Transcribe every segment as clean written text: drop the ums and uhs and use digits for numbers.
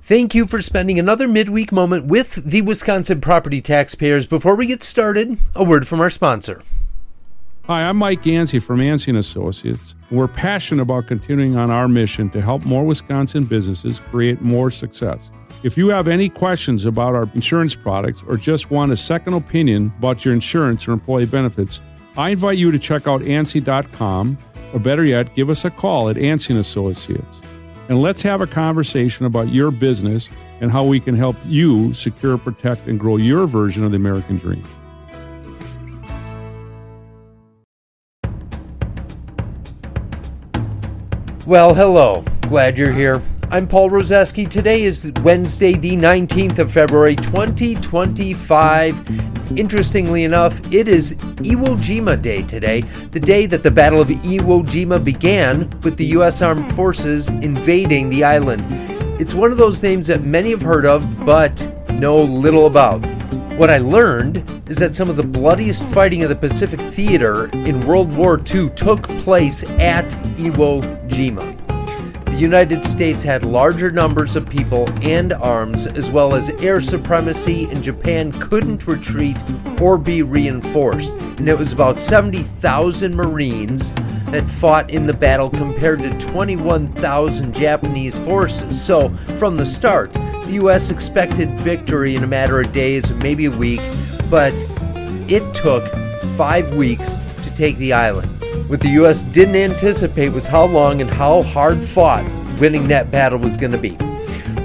Thank you for spending another midweek moment with the Wisconsin property taxpayers. Before we get started, a word from our sponsor. Hi, I'm Mike Gansey from Yancey & Associates. We're passionate about continuing on our mission to help more Wisconsin businesses create more success. If you have any questions about our insurance products or just want a second opinion about your insurance or employee benefits, I invite you to check out ANSI.com, or better yet, give us a call at Yancey & Associates. And let's have a conversation about your business and how we can help you secure, protect, and grow your version of the American dream. Well, hello. Glad you're here. I'm Paul Rozeski. Today is Wednesday, the 19th of February, 2025. Interestingly enough, it is Iwo Jima Day today, the day that the Battle of Iwo Jima began with the U.S. Armed Forces invading the island. It's one of those names that many have heard of, but know little about. What I learned is that some of the bloodiest fighting of the Pacific Theater in World War II took place at Iwo Jima. The United States had larger numbers of people and arms, as well as air supremacy, and Japan couldn't retreat or be reinforced. And it was about 70,000 Marines that fought in the battle compared to 21,000 Japanese forces. So, from the start, the U.S. expected victory in a matter of days, maybe a week, but it took 5 weeks to take the island. What the U.S. didn't anticipate was how long and how hard fought winning that battle was going to be.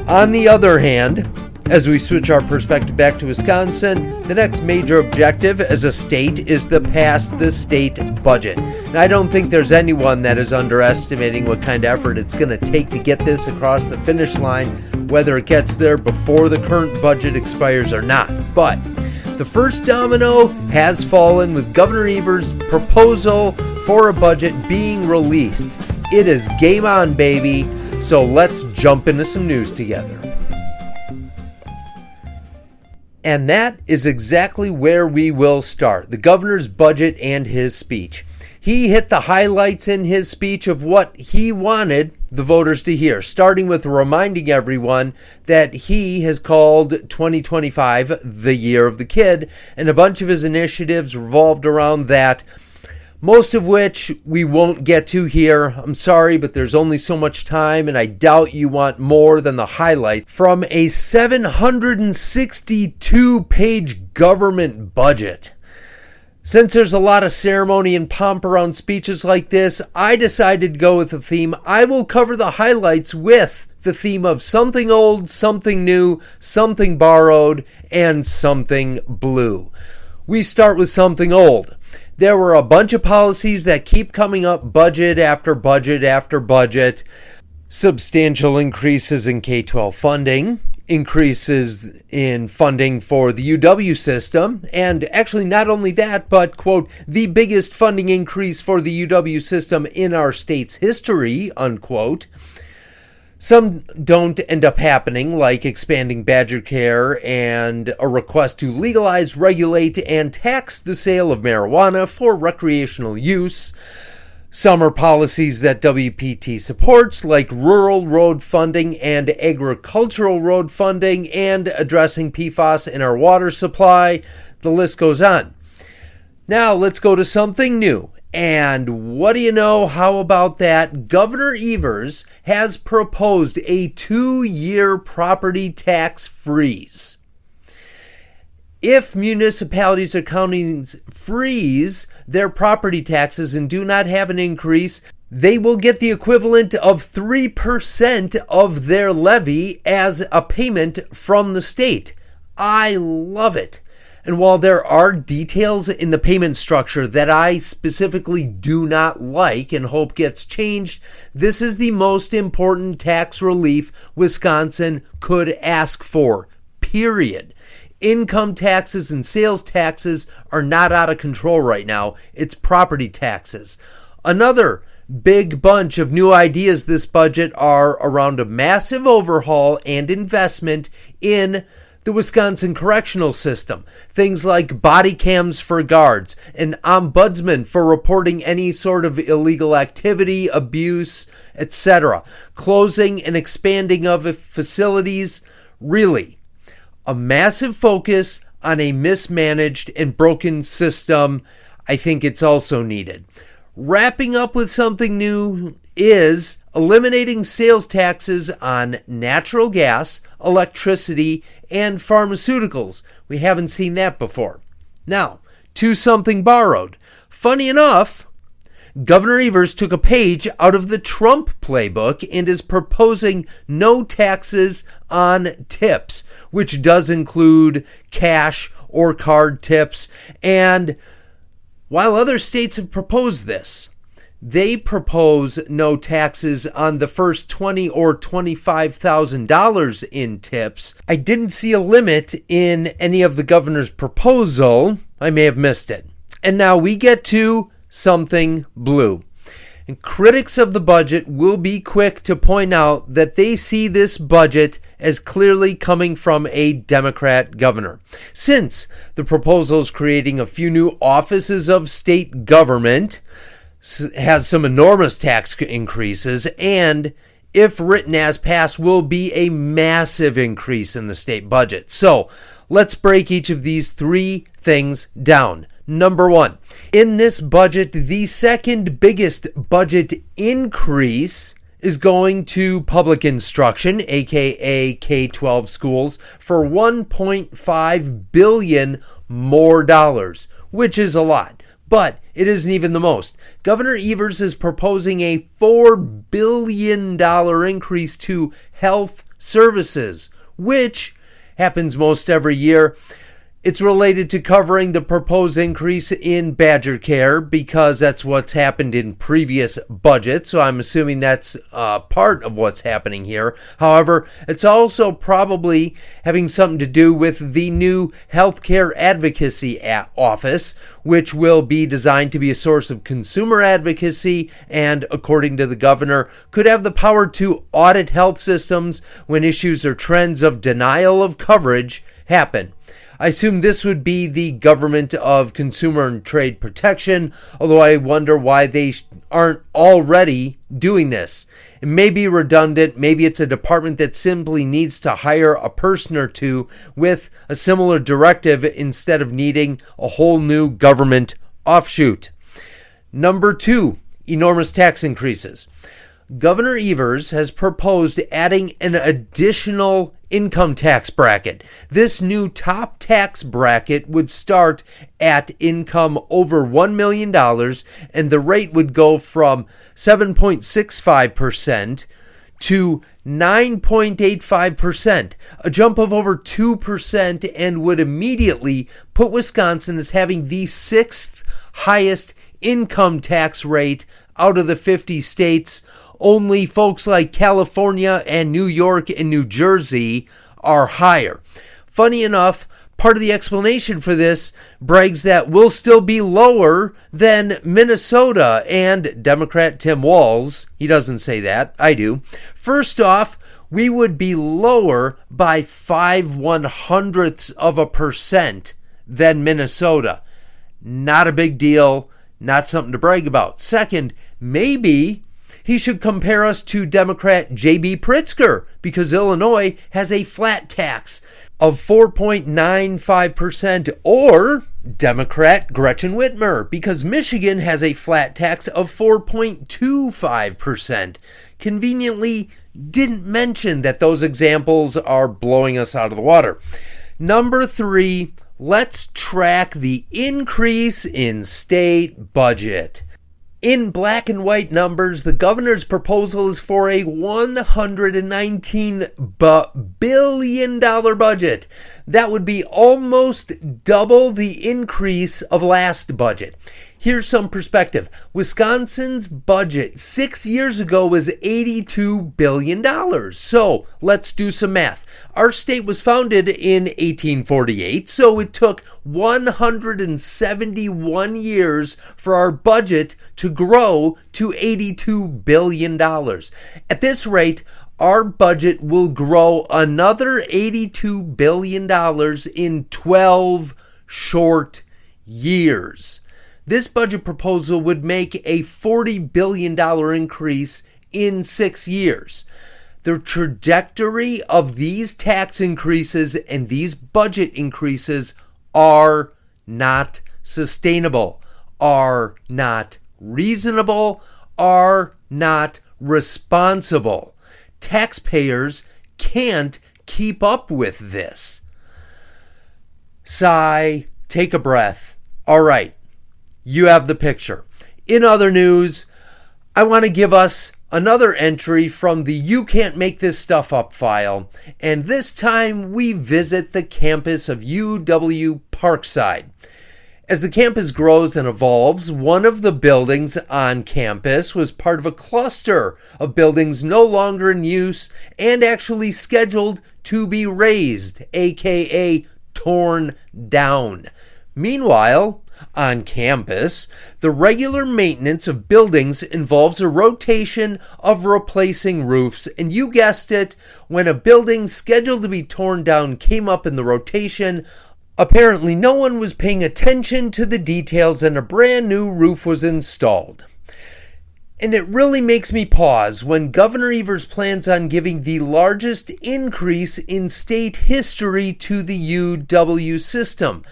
On the other hand, as we switch our perspective back to Wisconsin, the next major objective as a state is to pass the state budget. And I don't think there's anyone that is underestimating what kind of effort it's going to take to get this across the finish line, whether it gets there before the current budget expires or not. But the first domino has fallen with Governor Evers' proposal for a budget being released. It is game on, baby. So let's jump into some news together. And that is exactly where we will start. The governor's budget and his speech. He hit the highlights in his speech of what he wanted the voters to hear, starting with reminding everyone that he has called 2025 the year of the kid, and a bunch of his initiatives revolved around that, most of which we won't get to here. I'm sorry, but there's only so much time, and I doubt you want more than the highlight from a 762-page government budget. Since there's a lot of ceremony and pomp around speeches like this, I decided to go with a theme. I will cover the highlights with the theme of something old, something new, something borrowed, and something blue. We start with something old. There were a bunch of policies that keep coming up budget after budget after budget. Substantial increases in K-12 funding, increases in funding for the UW system, and actually not only that, but, quote, the biggest funding increase for the UW system in our state's history, unquote. Some don't end up happening, like expanding Badger Care and a request to legalize, regulate, and tax the sale of marijuana for recreational use. Some are policies that WPT supports, like rural road funding and agricultural road funding, and addressing PFAS in our water supply. The list goes on. Now let's go to something new. And what do you know? How about that? Governor Evers has proposed a 2-year property tax freeze. If municipalities or counties freeze their property taxes and do not have an increase, they will get the equivalent of 3% of their levy as a payment from the state. I love it. And while there are details in the payment structure that I specifically do not like and hope gets changed, this is the most important tax relief Wisconsin could ask for, period. Income taxes and sales taxes are not out of control right now. It's property taxes. Another big bunch of new ideas this budget are around a massive overhaul and investment in the Wisconsin correctional system, things like body cams for guards, an ombudsman for reporting any sort of illegal activity, abuse, etc., closing and expanding of facilities. Really, a massive focus on a mismanaged and broken system. I think it's also needed. Wrapping up with something new is eliminating sales taxes on natural gas, electricity, and pharmaceuticals. We haven't seen that before. Now, to something borrowed. Funny enough, Governor Evers took a page out of the Trump playbook and is proposing no taxes on tips, which does include cash or card tips. And while other states have proposed this, they propose no taxes on the first $20,000 or $25,000 in tips. I didn't see a limit in any of the governor's proposal. I may have missed it. And now we get to something blue. And critics of the budget will be quick to point out that they see this budget as clearly coming from a Democrat governor, since the proposal is creating a few new offices of state government, has some enormous tax increases, and if written as passed, will be a massive increase in the state budget. So let's break each of these three things down. Number one, in this budget, the second biggest budget increase is going to public instruction, aka K-12 schools, for $1.5 billion more dollars, which is a lot. But it isn't even the most. Governor Evers is proposing a $4 billion increase to health services, which happens most every year. It's related to covering the proposed increase in Badger Care because that's what's happened in previous budgets. So I'm assuming that's part of what's happening here. However, it's also probably having something to do with the new Healthcare Advocacy Office, which will be designed to be a source of consumer advocacy and, according to the governor, could have the power to audit health systems when issues or trends of denial of coverage happen. I assume this would be the Government of Consumer and Trade Protection, although I wonder why they aren't already doing this. It may be redundant. Maybe it's a department that simply needs to hire a person or two with a similar directive instead of needing a whole new government offshoot. Number two, enormous tax increases. Governor Evers has proposed adding an additional income tax bracket. This new top tax bracket would start at income over $1 million, and the rate would go from 7.65% to 9.85%, a jump of over 2%, and would immediately put Wisconsin as having the sixth highest income tax rate out of the 50 states. Only folks like California and New York and New Jersey are higher. Funny enough, part of the explanation for this brags that we'll still be lower than Minnesota and Democrat Tim Walz. He doesn't say that. I do. First off, we would be lower by 0.05% than Minnesota. Not a big deal. Not something to brag about. Second, maybe he should compare us to Democrat J.B. Pritzker because Illinois has a flat tax of 4.95%, or Democrat Gretchen Whitmer because Michigan has a flat tax of 4.25%. Conveniently didn't mention that those examples are blowing us out of the water. Number three, let's track the increase in state budget. In black and white numbers, the governor's proposal is for a $119 billion budget. That would be almost double the increase of last budget. Here's some perspective. Wisconsin's budget 6 years ago was $82 billion. So let's do some math. Our state was founded in 1848, so it took 171 years for our budget to grow to $82 billion. At this rate, our budget will grow another $82 billion in 12 short years. This budget proposal would make a $40 billion increase in 6 years. The trajectory of these tax increases and these budget increases are not sustainable, are not reasonable, are not responsible. Taxpayers can't keep up with this. Sigh, take a breath. All right, you have the picture. In other news, I want to give us another entry from the You Can't Make This Stuff Up file, and this time we visit the campus of UW Parkside. As the campus grows and evolves, one of the buildings on campus was part of a cluster of buildings no longer in use and actually scheduled to be razed, aka torn down. Meanwhile, on campus, the regular maintenance of buildings involves a rotation of replacing roofs, and you guessed it, when a building scheduled to be torn down came up in the rotation, apparently no one was paying attention to the details and a brand new roof was installed. And it really makes me pause when Governor Evers plans on giving the largest increase in state history to the UW system.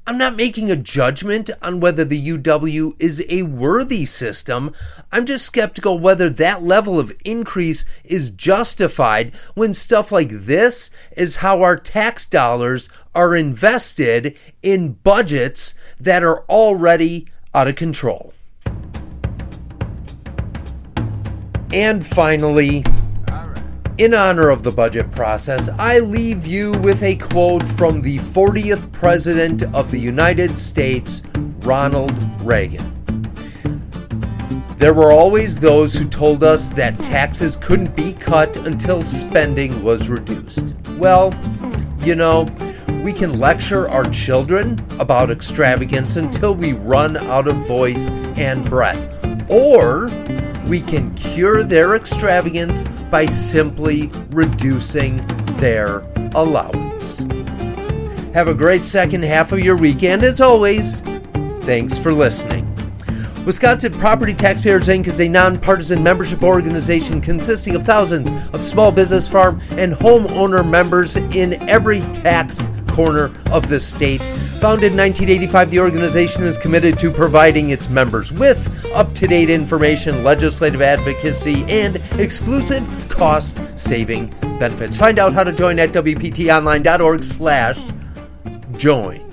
I'm not making a judgment on whether the UW is a worthy system. I'm just skeptical whether that level of increase is justified when stuff like this is how our tax dollars are invested in budgets that are already out of control. And finally, in honor of the budget process, I leave you with a quote from the 40th President of the United States, Ronald Reagan. There were always those who told us that taxes couldn't be cut until spending was reduced. Well, you know, we can lecture our children about extravagance until we run out of voice and breath. Or we can cure their extravagance by simply reducing their allowance. Have a great second half of your weekend. As always, thanks for listening. Wisconsin Property Taxpayers Inc. is a nonpartisan membership organization consisting of thousands of small business, farm, and homeowner members in every taxed corner of the state. Founded in 1985, the organization is committed to providing its members with up-to-date information, legislative advocacy, and exclusive cost-saving benefits. Find out how to join at WPTOnline.org/join.